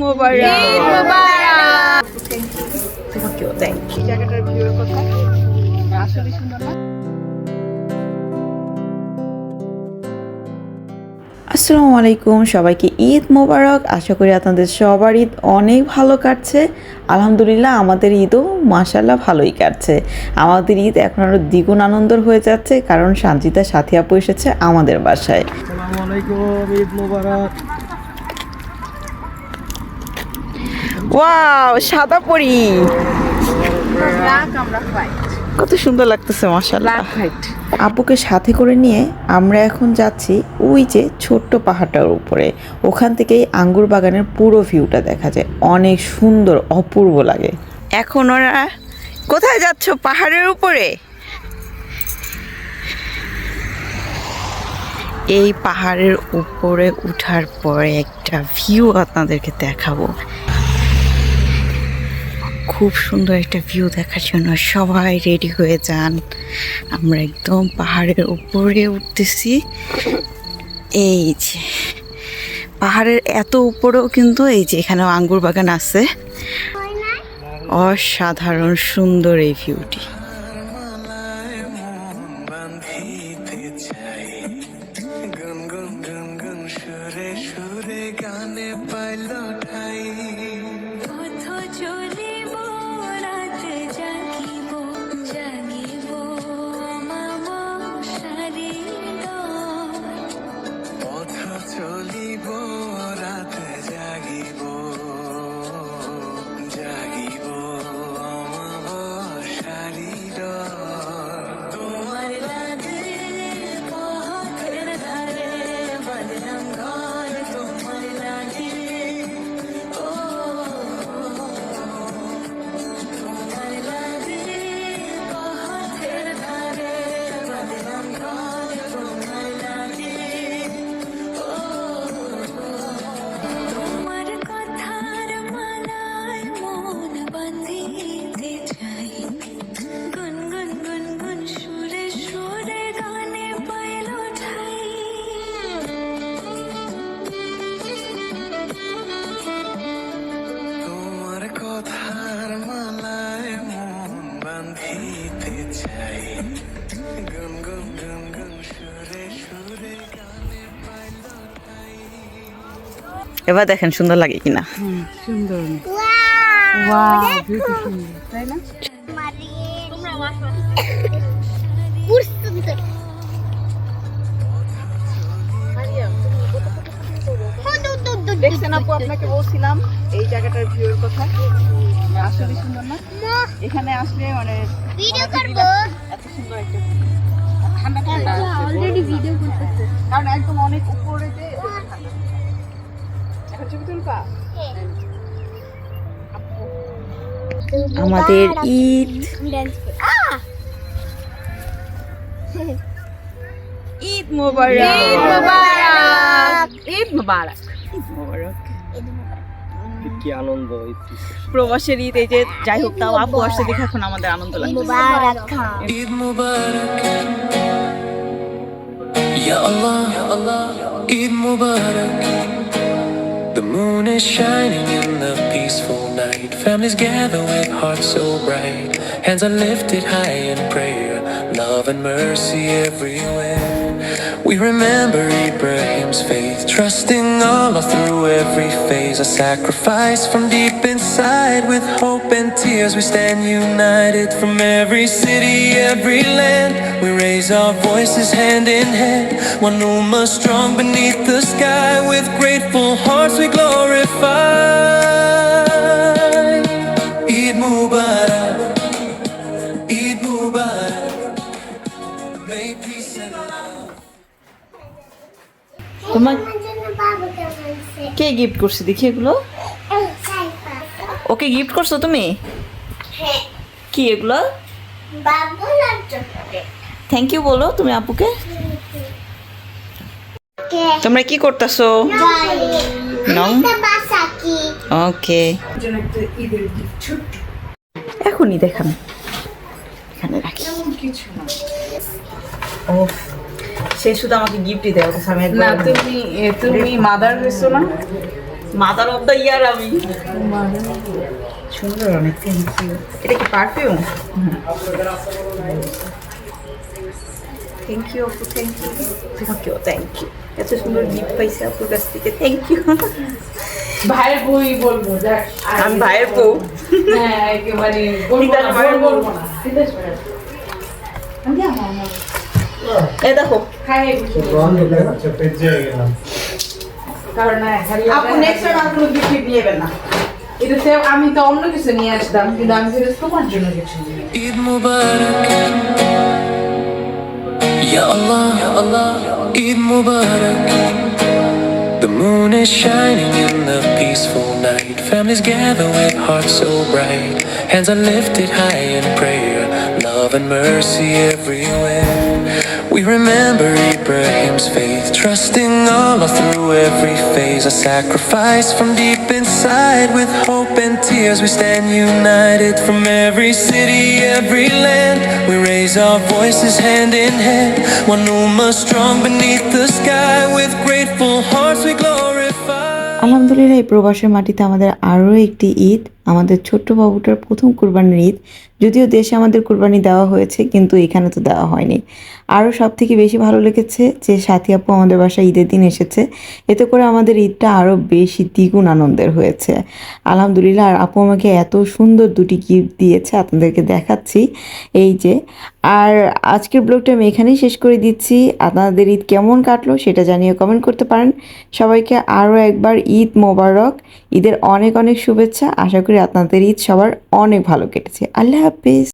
মোবারক। ঈদ মোবারক। তোমাকেও thank you. জায়গাটার ভিউর কথা আসলে সুন্দর না? আসসালামু আলাইকুম, সবাইকে ঈদ মোবারক। আশা করি আপনাদের সবার ঈদ অনেক ভালো কাটছে। আলহামদুলিল্লাহ আমাদের ঈদও মাশাআল্লাহ ভালোই কাটছে। আমাদের ঈদ এখন আরও দ্বিগুণ আনন্দর হয়ে যাচ্ছে, কারণ সানজিদা সাথী আপু এসেছে আমাদের বাসায়। আসসালামু আলাইকুম, ঈদ মোবারক। ওয়াও, সাদা পরি ব্ল্যাক, আমরা হোয়াইট। কত সুন্দর লাগতেছে মাশাআল্লাহ। Black white. আপুকে সাথে করে নিয়ে আমরা এখন যাচ্ছি ওই যে ছোট্ট পাহাড়টার উপরে। ওখান থেকেই আঙ্গুর বাগানের পুরো ভিউটা দেখা যায়, অনেক সুন্দর, অপূর্ব লাগে। এখন ওরা কোথায় যাচ্ছ? পাহাড়ের উপরে। এই পাহাড়ের উপরে উঠার পরে একটা ভিউ আপনাদেরকে দেখাবো। খুব সুন্দর একটা ভিউ দেখার জন্য সবাই রেডি হয়ে যান। আমরা একদম পাহাড়ের উপরে উঠতেছি। এই যে পাহাড়ের এত উপরেও কিন্তু এই যে এখানেও আঙ্গুর বাগান আছে। অসাধারণ সুন্দর এই ভিউটি। এবার দেখেন সুন্দর লাগে কিনা। সুন্দর। ওয়াও, বিউটি সুন্দর, তাই না? দেখছেন আপু, আপনাকে বলছিলাম এই জায়গাটার ভিউর কথা আসলে সুন্দর না? এখানে আসলে মানে ভিডিও করব। এত সুন্দর একটা ঠান্ডা ঠান্ডা অলরেডি ভিডিও করতেছে, কারণ একদম অনেক উপরে যে ঠান্ডা। এখন ছবি তুলবা? আমাদের ঈদ ঈদ মোবারক। ঈদ মোবারক। ঈদ মোবারক। ঈদ মোবারক। কি আনন্দ! প্রবাসের ঈদ, এই যে যাই হোক, তাও আপু আসছে দেখে এখন আমাদের আনন্দ লাগছে। ঈদ মুবারক Ya Allah, Eid Mubarak. The moon is shining in the peaceful night. Families gather with hearts so bright. Hands are lifted high in prayer. Love and mercy everywhere. We remember Ibrahim's faith, trusting Allah through every phase. A sacrifice from deep inside. With hope and tears we stand united. From every city, every land, we raise our voices hand in hand. One ummah strong beneath the sky. With grateful hearts we glorify. Eid Mubarak, Eid Mubarak. May peace and love. তোমার কে gift করছে দেখি এগুলো? ওকে gift করছো তুমি? কি এগুলো? Thank you বলো তুমি আপুকে। তোমরা কি করতেছো? ওকে, এখনই দেখান, এখানে রাখি। ও, সে শুধু আমাকে গিফটই দেওয়া। না, তুমি মাদার হয়েছো না? মাদার অফ দ্য ইয়ার আমি। সুন্দর অনেক, থ্যাংক ইউ। এটা কি পারফিউম? থ্যাংক ইউ আপু, থ্যাংক ইউ। তোমাকেও থ্যাংক ইউ, এত সুন্দর গিফট পাইছে আপুর কাছ থেকে, থ্যাংক ইউ। ভাইয়ের বই বলবো, দেখ আমি ভাইয়ের বউ। হ্যাঁ একেবারে বলবো না, বলবো না। এ দেখো হ্যাঁ কারণ না আপু নেক্সট টাইম আর কোনো গিফট নিয়ে না। এটাতে আমি তো অন্য কিছু নিয়ে আসতাম, কিন্তু আমি যেটা তোমার জন্য কিছু নিয়ে Eid Mubarak, Ya Allah, Ya Allah, Eid Mubarak. The moon is shining in the peaceful night. Families gather with hearts so bright. Hands are lifted high in prayer. Love and mercy everywhere. We remember Ibrahim's faith, trusting Allah through every phase. A sacrifice from deep inside. With hope and tears we stand united. From every city, every land, we raise our voices hand in hand. One ummah strong beneath the sky. With grateful hearts we glorify. আলহামদুলিল্লাহ এই প্রবাসের মাটিতে আমাদের আরও একটি ঈদ, আমাদের ছোট্ট বাবুটার প্রথম কুরবানির ঈদ। যদিও দেশে আমাদের কুরবানি দেওয়া হয়েছে, কিন্তু এখানে তো দেওয়া হয়নি। আরও সব থেকে বেশি ভালো লেগেছে যে সাথী আপু আমাদের বাসায় ঈদের দিন এসেছে, এতে করে আমাদের ঈদটা আরও বেশি দ্বিগুণ আনন্দের হয়েছে আলহামদুলিল্লাহ। আর আপু আমাকে এত সুন্দর দুটি গিফট দিয়েছে, আপনাদেরকে দেখাচ্ছি এই যে। আর আজকের ব্লগটা আমি এখানেই শেষ করে দিচ্ছি। আপনাদের ঈদ কেমন কাটলো সেটা জানিয়ে কমেন্ট করতে পারেন। সবাইকে আরও একবার ঈদ মোবারক, ঈদের অনেক অনেক শুভেচ্ছা। আশা করি আপনাদের ঈদ সবার অনেক ভালো কেটেছে। আল্লাহ হাফিজ।